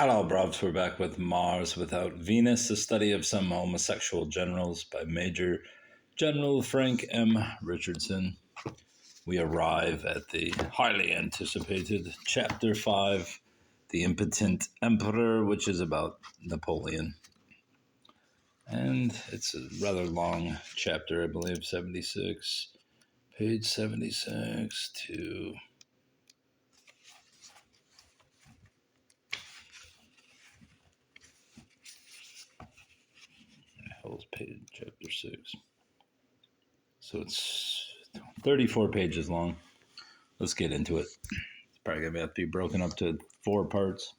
Hello, Brubs. We're back with Mars Without Venus, a study of some homosexual generals by Major General Frank M. Richardson. We arrive at the highly anticipated Chapter 5, The Impotent Emperor, which is about Napoleon. And it's a rather long chapter, I believe, 76, page 76 to hell's page chapter 6. So it's 34 pages long. Let's get into it. It's probably going to have to be broken up to 4 parts.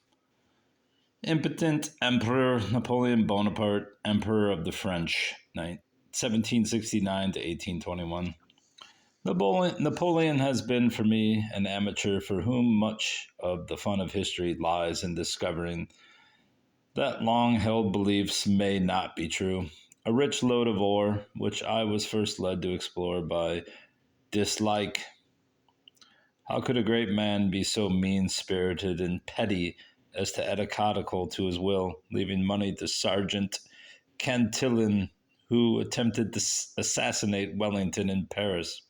Impotent Emperor Napoleon Bonaparte, Emperor of the French, 1769 to 1821. Napoleon has been for me an amateur for whom much of the fun of history lies in discovering that long-held beliefs may not be true. A rich load of ore, which I was first led to explore by dislike. How could a great man be so mean-spirited and petty as to add a codicil to his will, leaving money to Sergeant Cantillon, who attempted to assassinate Wellington in Paris?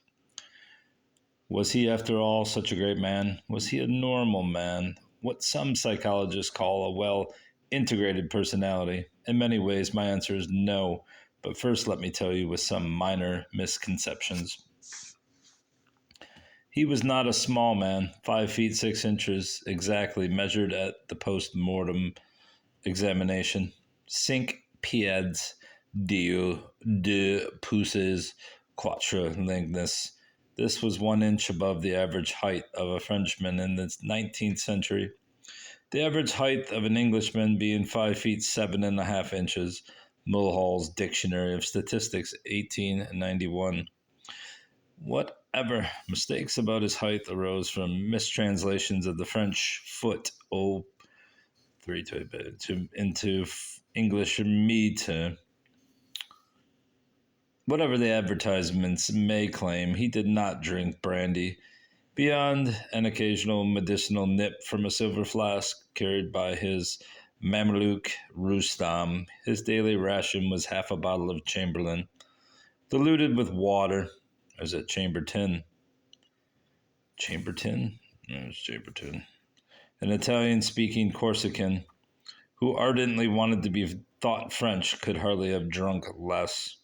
Was he, after all, such a great man? Was he a normal man? What some psychologists call a well-integrated personality? In many ways, my answer is no. But first, let me tell you with some minor misconceptions. He was not a small man, 5 feet 6 inches exactly, measured at the post-mortem examination. 5 pieds deux pouces 4 lignes. This was 1 inch above the average height of a Frenchman in the 19th century. The average height of an Englishman being 5 feet 7.5 inches. Mulhall's Dictionary of Statistics, 1891. Whatever mistakes about his height arose from mistranslations of the French foot, into English meter. Whatever the advertisements may claim, he did not drink brandy, beyond an occasional medicinal nip from a silver flask carried by his Mameluke Rustam. His daily ration was half a bottle of Chamberlain, diluted with water. Or is it Chambertin? Chambertin? No, it's Chambertin. An Italian-speaking Corsican who ardently wanted to be thought French could hardly have drunk less.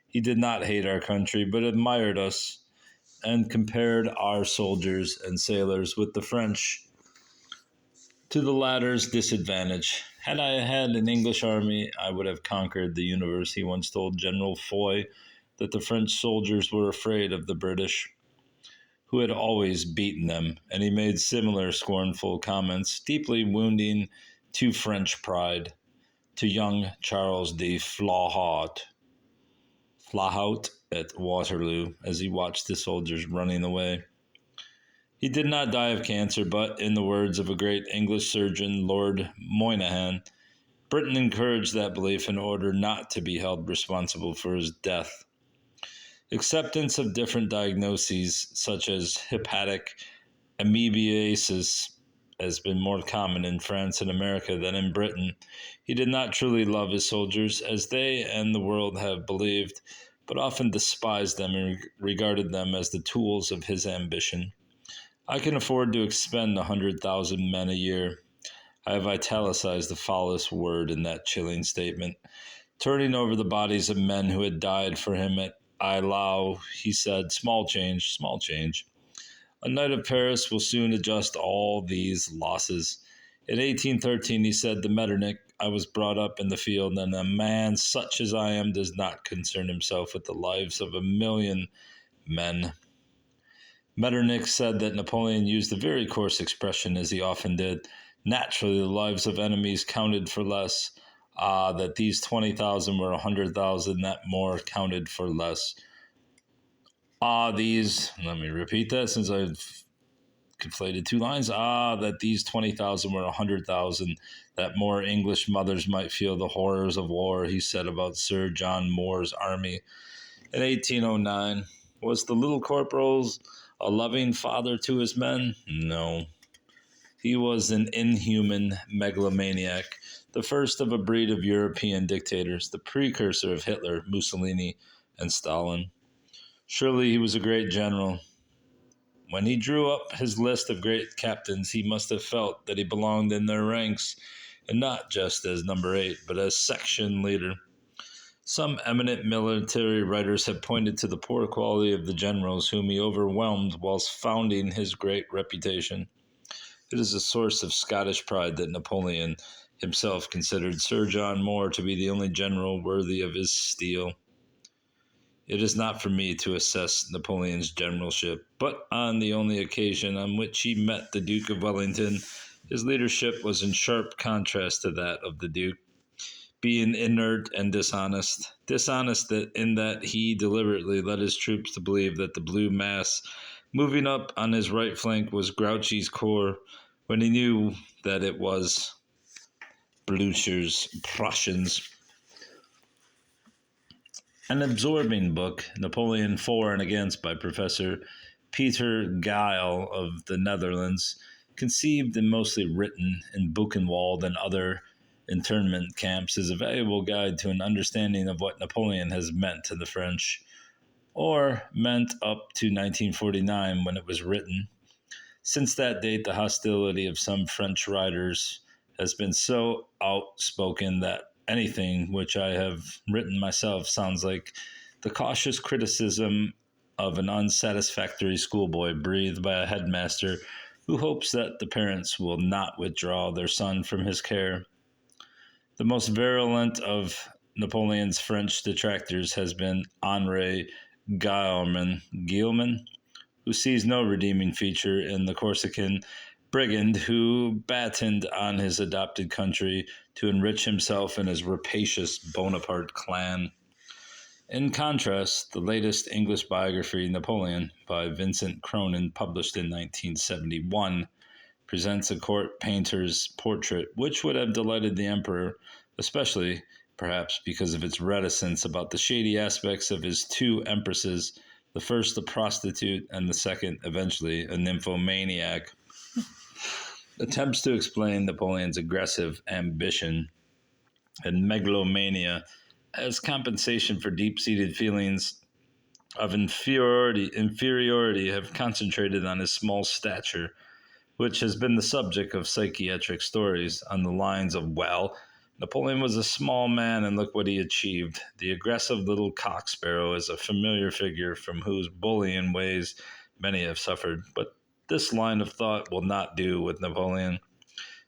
He did not hate our country, but admired us and compared our soldiers and sailors with the French, to the latter's disadvantage. Had I had an English army, I would have conquered the universe, he once told General Foy, that the French soldiers were afraid of the British, who had always beaten them, and he made similar scornful comments, deeply wounding to French pride, to young Charles de Flahaut at Waterloo, as he watched the soldiers running away. He did not die of cancer, but, in the words of a great English surgeon, Lord Moynihan, Britain encouraged that belief in order not to be held responsible for his death. Acceptance of different diagnoses, such as hepatic amoebiasis, has been more common in France and America than in Britain. He did not truly love his soldiers, as they and the world have believed, but often despised them and regarded them as the tools of his ambition. I can afford to expend 100,000 men a year. I have italicized the foulest word in that chilling statement. Turning over the bodies of men who had died for him at Eylau, he said, small change, small change. A knight of Paris will soon adjust all these losses. In 1813, he said to Metternich, I was brought up in the field, and a man such as I am does not concern himself with the lives of 1,000,000 men. Metternich said that Napoleon used a very coarse expression, as he often did. Naturally, the lives of enemies counted for less. Ah, that these 20,000 were 100,000, that more counted for less. Let me repeat that since I've conflated 2 lines. That these 20,000 were 100,000, that more English mothers might feel the horrors of war, he said about Sir John Moore's army. In 1809, was the little corporal's a loving father to his men? No. He was an inhuman megalomaniac, the first of a breed of European dictators, the precursor of Hitler, Mussolini, and Stalin. Surely he was a great general. When he drew up his list of great captains, he must have felt that he belonged in their ranks, and not just as number 8, but as section leader. Some eminent military writers have pointed to the poor quality of the generals whom he overwhelmed whilst founding his great reputation. It is a source of Scottish pride that Napoleon himself considered Sir John Moore to be the only general worthy of his steel. It is not for me to assess Napoleon's generalship, but on the only occasion on which he met the Duke of Wellington, his leadership was in sharp contrast to that of the Duke, being inert and dishonest. Dishonest in that he deliberately led his troops to believe that the blue mass moving up on his right flank was Grouchy's corps, when he knew that it was Blucher's Prussians. An absorbing book, Napoleon For and Against, by Professor Peter Geil of the Netherlands, conceived and mostly written in Buchenwald and other internment camps, is a valuable guide to an understanding of what Napoleon has meant to the French, or meant up to 1949 when it was written. Since that date, the hostility of some French writers has been so outspoken that anything which I have written myself sounds like the cautious criticism of an unsatisfactory schoolboy breathed by a headmaster who hopes that the parents will not withdraw their son from his care. The most virulent of Napoleon's French detractors has been Henri Guillermin, who sees no redeeming feature in the Corsican brigand who battened on his adopted country to enrich himself and his rapacious Bonaparte clan. In contrast, the latest English biography, Napoleon, by Vincent Cronin, published in 1971, presents a court painter's portrait which would have delighted the emperor, especially, perhaps, because of its reticence about the shady aspects of his two empresses, the first a prostitute and the second, eventually, a nymphomaniac. Attempts to explain Napoleon's aggressive ambition and megalomania as compensation for deep-seated feelings of inferiority have concentrated on his small stature, which has been the subject of psychiatric stories on the lines of, well, Napoleon was a small man and look what he achieved. The aggressive little cock sparrow is a familiar figure from whose bullying ways many have suffered, but this line of thought will not do with Napoleon.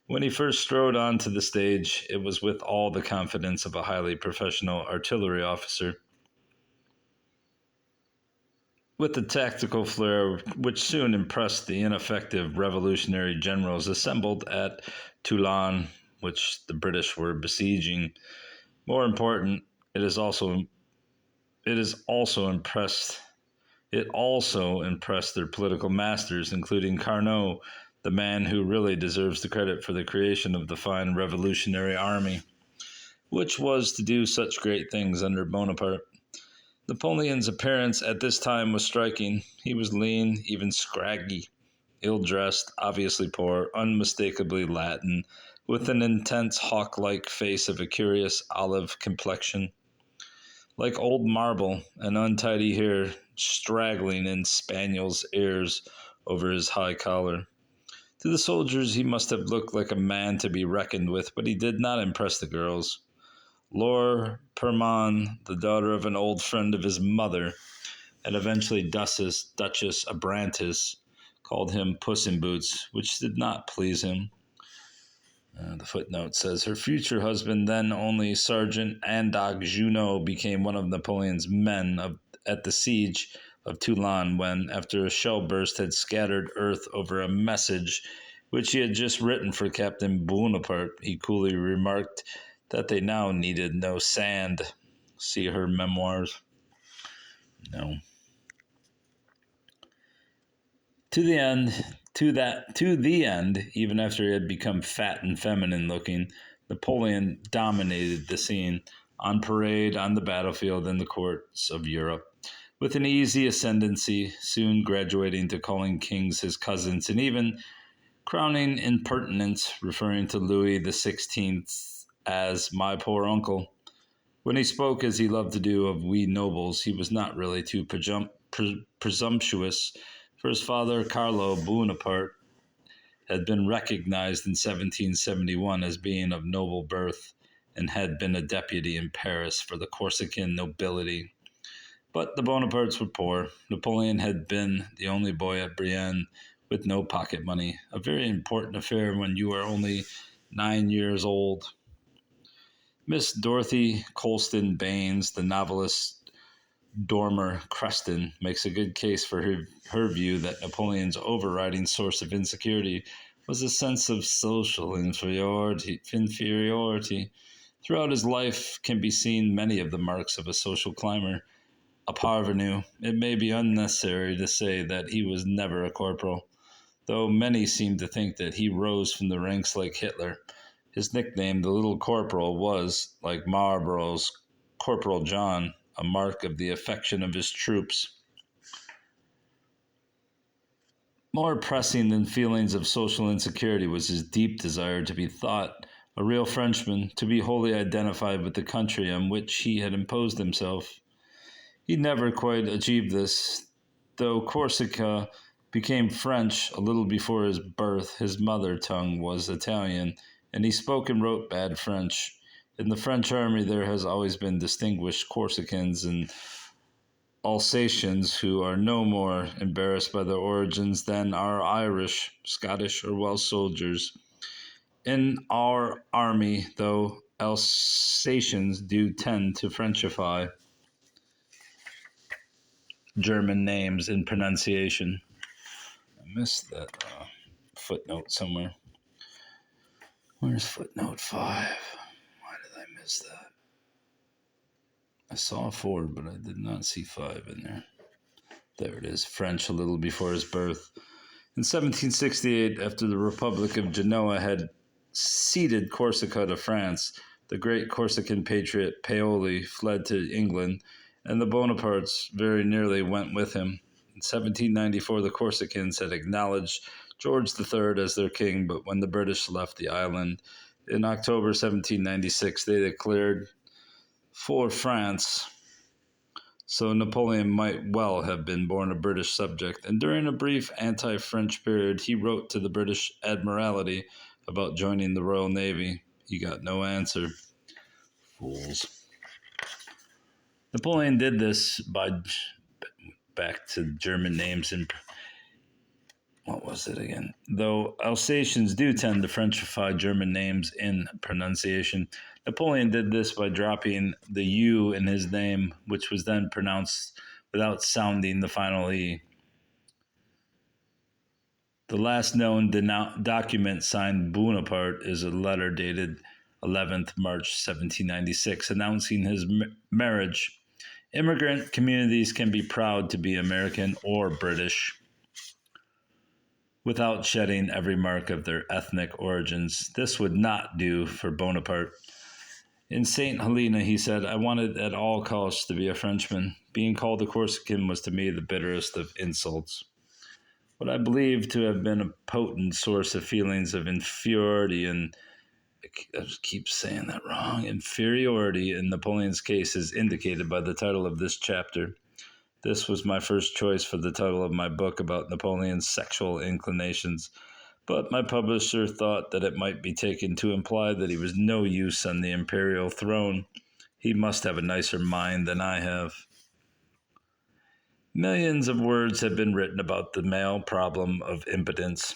When he first strode onto the stage, it was with all the confidence of a highly professional artillery officer, with the tactical flair which soon impressed the ineffective revolutionary generals assembled at Toulon, which the British were besieging. More important, it also impressed their political masters, including Carnot, the man who really deserves the credit for the creation of the fine revolutionary army, which was to do such great things under Bonaparte. Napoleon's appearance at this time was striking. He was lean, even scraggy, ill-dressed, obviously poor, unmistakably Latin, with an intense hawk-like face of a curious olive complexion, like old marble, and untidy hair straggling in spaniel's ears over his high collar. To the soldiers he must have looked like a man to be reckoned with, but he did not impress the girls. Laure Permon, the daughter of an old friend of his mother, and eventually Duchess Abrantes, called him Puss in Boots, which did not please him. The footnote says her future husband, then only Sergeant Andoc Junot, became one of Napoleon's men at the siege of Toulon when, after a shell burst had scattered earth over a message which he had just written for Captain Bonaparte, he coolly remarked that they now needed no sand. See her memoirs. No. To the end, even after he had become fat and feminine looking, Napoleon dominated the scene, on parade, on the battlefield, in the courts of Europe, with an easy ascendancy, soon graduating to calling kings his cousins, and even crowning impertinence, referring to Louis XVI as my poor uncle. When he spoke, as he loved to do, of we nobles, he was not really too presumptuous, for his father, Carlo Bonaparte, had been recognized in 1771 as being of noble birth and had been a deputy in Paris for the Corsican nobility. But the Bonapartes were poor. Napoleon had been the only boy at Brienne with no pocket money, a very important affair when you are only 9 years old. Miss Dorothy Colston Baines, the novelist Dormer Creston, makes a good case for her view that Napoleon's overriding source of insecurity was a sense of social inferiority. Throughout his life can be seen many of the marks of a social climber, a parvenu. It may be unnecessary to say that he was never a corporal, though many seem to think that he rose from the ranks like Hitler. His nickname, the Little Corporal, was, like Marlborough's Corporal John, a mark of the affection of his troops. More pressing than feelings of social insecurity was his deep desire to be thought a real Frenchman, to be wholly identified with the country on which he had imposed himself. He never quite achieved this. Though Corsica became French a little before his birth, his mother tongue was Italian, and he spoke and wrote bad French. In the French army, there has always been distinguished Corsicans and Alsatians who are no more embarrassed by their origins than are Irish, Scottish, or Welsh soldiers. In our army, though, Alsatians do tend to Frenchify German names in pronunciation. I missed that footnote somewhere. Where's footnote 5? Why did I miss that? I saw 4, but I did not see 5 in there. There it is, French a little before his birth. In 1768, after the Republic of Genoa had ceded Corsica to France, the great Corsican patriot Paoli fled to England, and the Bonapartes very nearly went with him. In 1794, the Corsicans had acknowledged George III as their king, but when the British left the island in October 1796, they declared for France. So Napoleon might well have been born a British subject, and during a brief anti-French period, he wrote to the British Admiralty about joining the Royal Navy. He got no answer. Fools. Napoleon did this by, back to German names and what was it again? Though Alsatians do tend to Frenchify German names in pronunciation, Napoleon did this by dropping the U in his name, which was then pronounced without sounding the final E. The last known document signed Bonaparte is a letter dated 11th March 1796 announcing his marriage. Immigrant communities can be proud to be American or British without shedding every mark of their ethnic origins. This would not do for Bonaparte. In St. Helena, he said, I wanted at all costs to be a Frenchman. Being called a Corsican was to me the bitterest of insults. What I believe to have been a potent source of feelings of inferiority and I just keep saying that wrong. Inferiority in Napoleon's case is indicated by the title of this chapter. This was my first choice for the title of my book about Napoleon's sexual inclinations, but my publisher thought that it might be taken to imply that he was no use on the imperial throne. He must have a nicer mind than I have. Millions of words have been written about the male problem of impotence.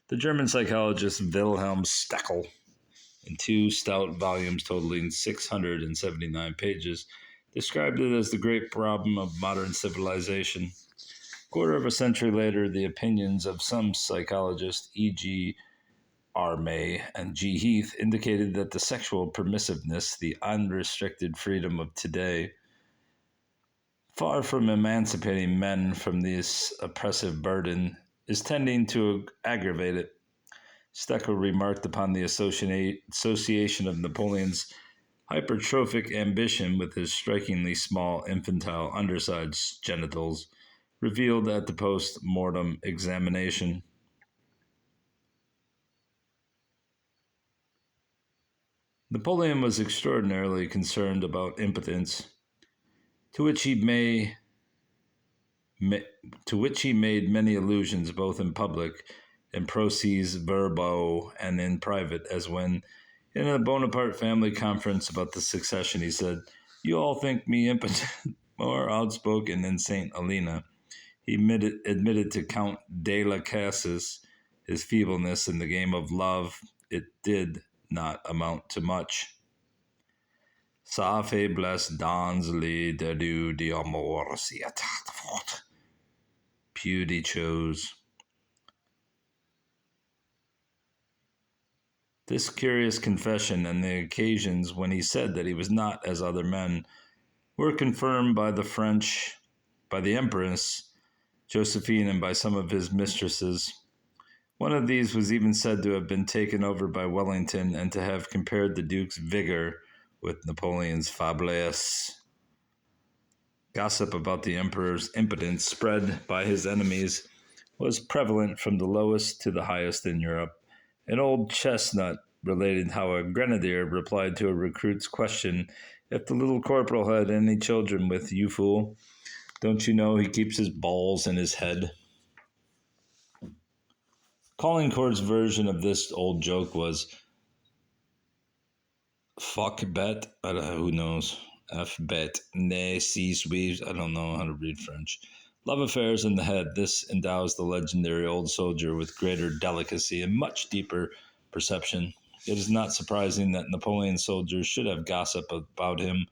The German psychologist Wilhelm Steckel, in 2 stout volumes totaling 679 pages, described it as the great problem of modern civilization. A quarter of a century later, the opinions of some psychologists, e.g. R. May and G. Heath, indicated that the sexual permissiveness, the unrestricted freedom of today, far from emancipating men from this oppressive burden, is tending to aggravate it. Steckel remarked upon the association of Napoleon's hypertrophic ambition with his strikingly small infantile underside genitals, revealed at the post-mortem examination. Napoleon was extraordinarily concerned about impotence, to which he may ma- to which he made many allusions both in public, in proces verbo, and in private, as when, in a Bonaparte family conference about the succession, he said, "You all think me impotent, more outspoken than St. Helena." He admitted to Count de la Cassis his feebleness in the game of love. It did not amount to much. Sa faiblesse dans les débuts d'amour si attente. Pewdy chose. This curious confession and the occasions when he said that he was not as other men were confirmed by the French, by the Empress Josephine, and by some of his mistresses. One of these was even said to have been taken over by Wellington and to have compared the Duke's vigor with Napoleon's faiblesse. Gossip about the Emperor's impotence, spread by his enemies, was prevalent from the lowest to the highest in Europe. An old chestnut related how a grenadier replied to a recruit's question if the little corporal had any children with "You fool, don't you know he keeps his balls in his head?" Caulingcourt's version of this old joke was "Fuck bet," who knows? F bet, ne six weaves. I don't know how to read French. Love affairs in the head. This endows the legendary old soldier with greater delicacy and much deeper perception. It is not surprising that Napoleon's soldiers should have gossip about him,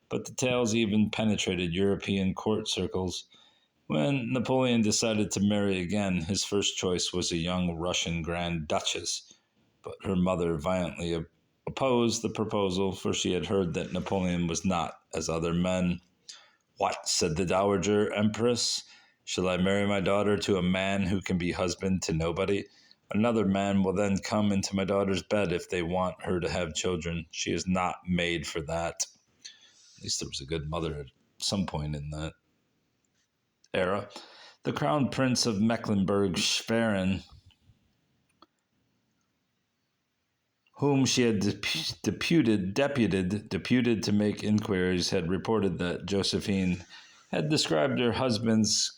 but the tales even penetrated European court circles. When Napoleon decided to marry again, his first choice was a young Russian Grand Duchess, but her mother violently opposed the proposal, for she had heard that Napoleon was not as other men. "What," said the Dowager Empress, "shall I marry my daughter to a man who can be husband to nobody? Another man will then come into my daughter's bed if they want her to have children. She is not made for that." At least there was a good mother at some point in that era. The Crown Prince of Mecklenburg-Schwerin, whom she had deputed to make inquiries, had reported that Josephine had described her husband's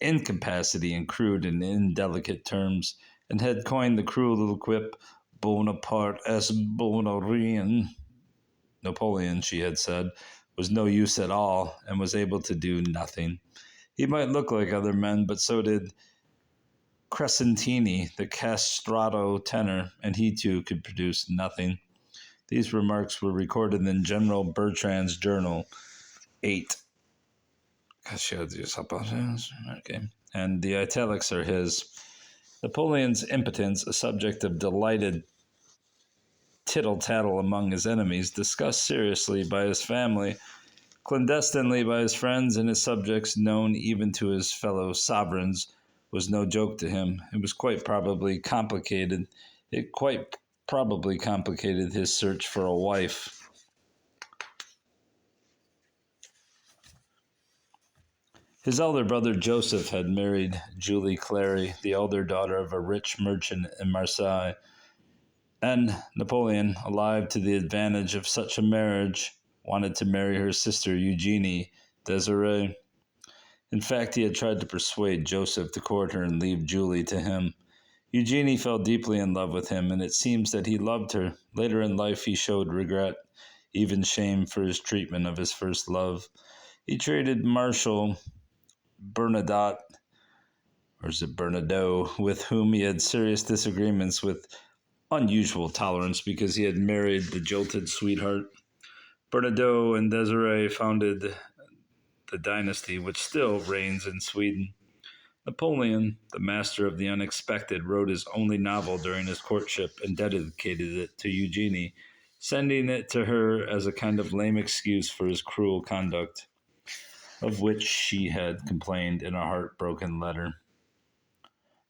incapacity in crude and indelicate terms, and had coined the cruel little quip, "Bonaparte es bonarien." Napoleon, she had said, was no use at all, and was able to do nothing. He might look like other men, but so did Crescentini, the castrato tenor, and he too could produce nothing. These remarks were recorded in General Bertrand's journal, 8. Okay. And the italics are his. Napoleon's impotence, a subject of delighted tittle-tattle among his enemies, discussed seriously by his family, clandestinely by his friends and his subjects, known even to his fellow sovereigns, was no joke to him. It quite probably complicated his search for a wife. His elder brother Joseph had married Julie Clary, the elder daughter of a rich merchant in Marseille, and Napoleon, alive to the advantage of such a marriage, wanted to marry her sister Eugenie Desiree. In fact, he had tried to persuade Joseph to court her and leave Julie to him. Eugenie fell deeply in love with him, and it seems that he loved her. Later in life, he showed regret, even shame for his treatment of his first love. He treated Marshal Bernadotte, or is it Bernadotte, with whom he had serious disagreements, with unusual tolerance because he had married the jilted sweetheart. Bernadotte and Desiree founded the dynasty which still reigns in Sweden. Napoleon, the master of the unexpected, wrote his only novel during his courtship and dedicated it to Eugenie, sending it to her as a kind of lame excuse for his cruel conduct, of which she had complained in a heartbroken letter.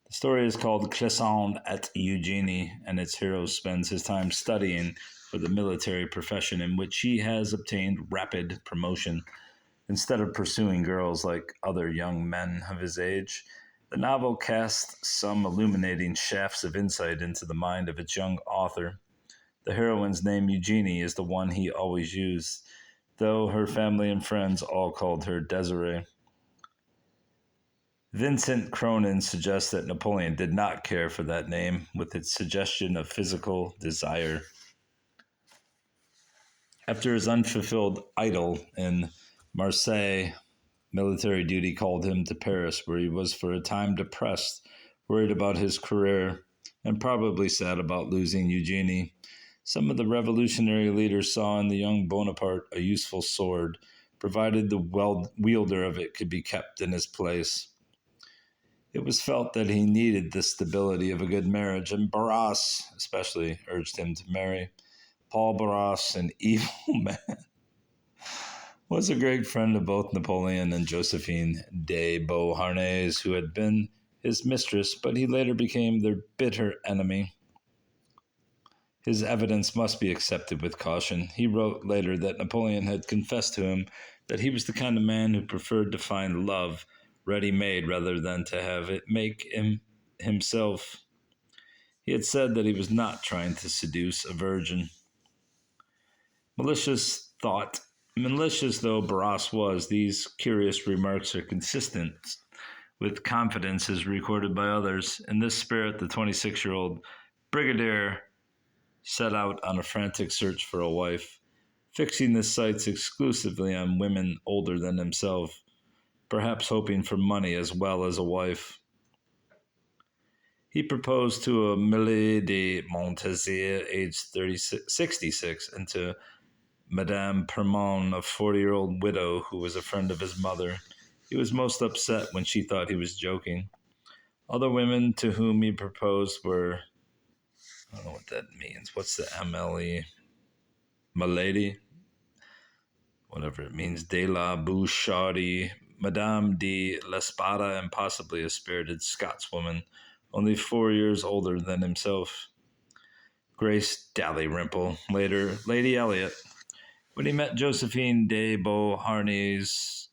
The story is called Crescent et Eugenie, and its hero spends his time studying for the military profession, in which he has obtained rapid promotion instead of pursuing girls like other young men of his age. The novel casts some illuminating shafts of insight into the mind of its young author. The heroine's name, Eugenie, is the one he always used, though her family and friends all called her Desiree. Vincent Cronin suggests that Napoleon did not care for that name, with its suggestion of physical desire. After his unfulfilled idyll in Marseille, military duty called him to Paris, where he was for a time depressed, worried about his career, and probably sad about losing Eugenie. Some of the revolutionary leaders saw in the young Bonaparte a useful sword, provided the wielder of it could be kept in his place. It was felt that he needed the stability of a good marriage, and Barras especially urged him to marry. Paul Barras, an evil man, was a great friend of both Napoleon and Josephine de Beauharnais, who had been his mistress, but he later became their bitter enemy. His evidence must be accepted with caution. He wrote later that Napoleon had confessed to him that he was the kind of man who preferred to find love ready-made rather than to have it make him himself. He had said that he was not trying to seduce a virgin. Malicious though Barras was, these curious remarks are consistent with confidences recorded by others. In this spirit, the 26-year-old brigadier set out on a frantic search for a wife, fixing his sights exclusively on women older than himself, perhaps hoping for money as well as a wife. He proposed to a Millie de Montpensier, aged 66, and to Madame Permon, a 40-year-old widow who was a friend of his mother. He was most upset when she thought he was joking. Other women to whom he proposed were, I don't know what that means. What's the MLE? Milady? Whatever it means. De la Bouchardy, Madame de l'Espada, and possibly a spirited Scotswoman, only 4 years older than himself. Grace Dalrymple, later Lady Elliot. When he met Josephine de Beauharnais,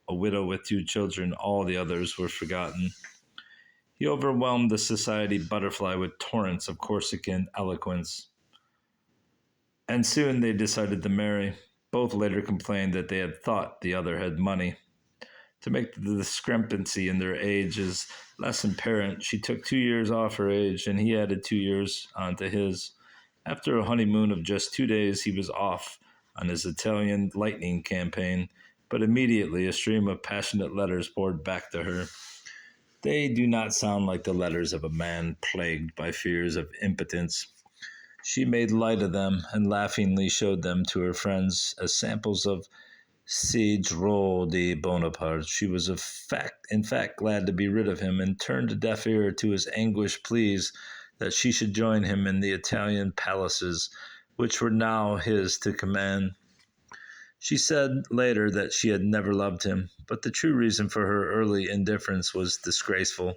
a widow with 2 children, all the others were forgotten. He overwhelmed the society butterfly with torrents of Corsican eloquence. And soon they decided to marry. Both later complained that they had thought the other had money. To make the discrepancy in their ages less apparent, she took 2 years off her age, and he added 2 years onto his. After a honeymoon of just 2 days, he was off on his Italian lightning campaign, but immediately a stream of passionate letters poured back to her. They do not sound like the letters of a man plagued by fears of impotence. She made light of them and laughingly showed them to her friends as samples of C'est drôle de Bonaparte. She was in fact glad to be rid of him, and turned a deaf ear to his anguished pleas that she should join him in the Italian palaces, which were now his to command. She said later that she had never loved him, but the true reason for her early indifference was disgraceful.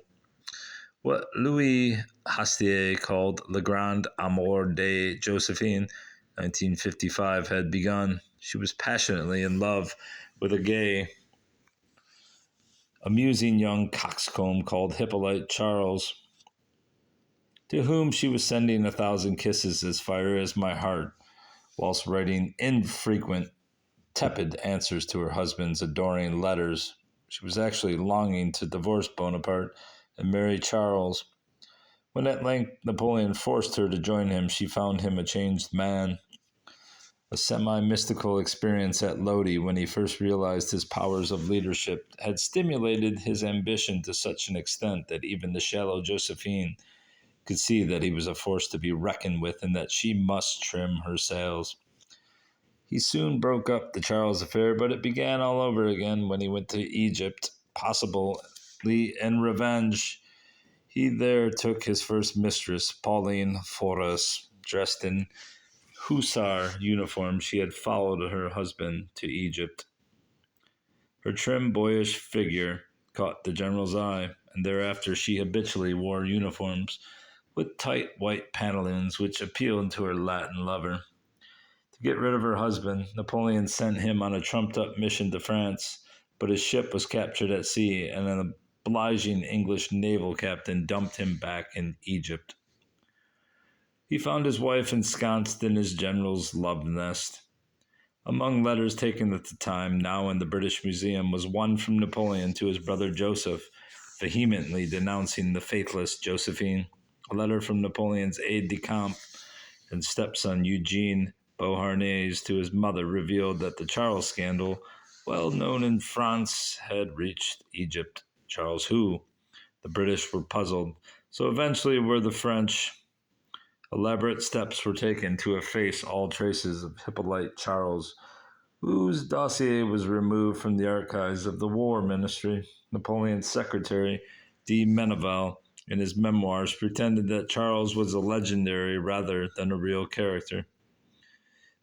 What Louis Hastier called Le Grand Amour de Josephine, 1955, had begun. She was passionately in love with a gay, amusing young coxcomb called Hippolyte Charles, to whom she was sending 1,000 kisses as fiery as my heart, whilst writing infrequent, tepid answers to her husband's adoring letters. She was actually longing to divorce Bonaparte and marry Charles. When at length Napoleon forced her to join him, she found him a changed man. A semi-mystical experience at Lodi, when he first realized his powers of leadership, had stimulated his ambition to such an extent that even the shallow Josephine could see that he was a force to be reckoned with and that she must trim her sails. He soon broke up the Charles affair, but it began all over again when he went to Egypt, possibly in revenge. He there took his first mistress, Pauline Forres, dressed in hussar uniform. She had followed her husband to Egypt. Her trim, boyish figure caught the general's eye, and thereafter she habitually wore uniforms with tight white pantaloons which appealed to her Latin lover. To get rid of her husband, Napoleon sent him on a trumped-up mission to France, but his ship was captured at sea, and in a disobliging English naval captain dumped him back in Egypt. He found his wife ensconced in his general's love nest. Among letters taken at the time, now in the British Museum, was one from Napoleon to his brother Joseph, vehemently denouncing the faithless Josephine. A letter from Napoleon's aide-de-camp and stepson Eugene Beauharnais to his mother revealed that the Charles scandal, well known in France, had reached Egypt. Charles who? The British were puzzled. So eventually were the French. Elaborate steps were taken to efface all traces of Hippolyte Charles, whose dossier was removed from the archives of the War Ministry. Napoleon's secretary, de Meneval, in his memoirs, pretended that Charles was a legendary rather than a real character.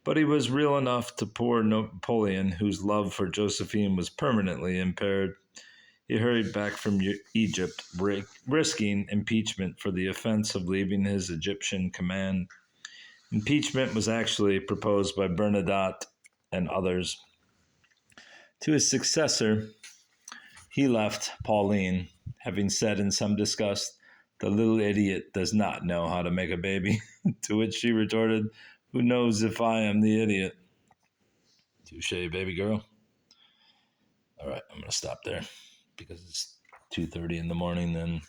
But he was real enough to poor Napoleon, whose love for Josephine was permanently impaired. He hurried back from Egypt, risking impeachment for the offense of leaving his Egyptian command. Impeachment was actually proposed by Bernadotte and others. To his successor, he left Pauline, having said in some disgust, "The little idiot does not know how to make a baby." To which she retorted, "Who knows if I am the idiot?" Touche, baby girl. All right, I'm going to stop there because it's 2:30 in the morning and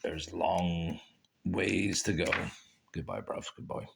there's long ways to go. Goodbye, bruv. Goodbye.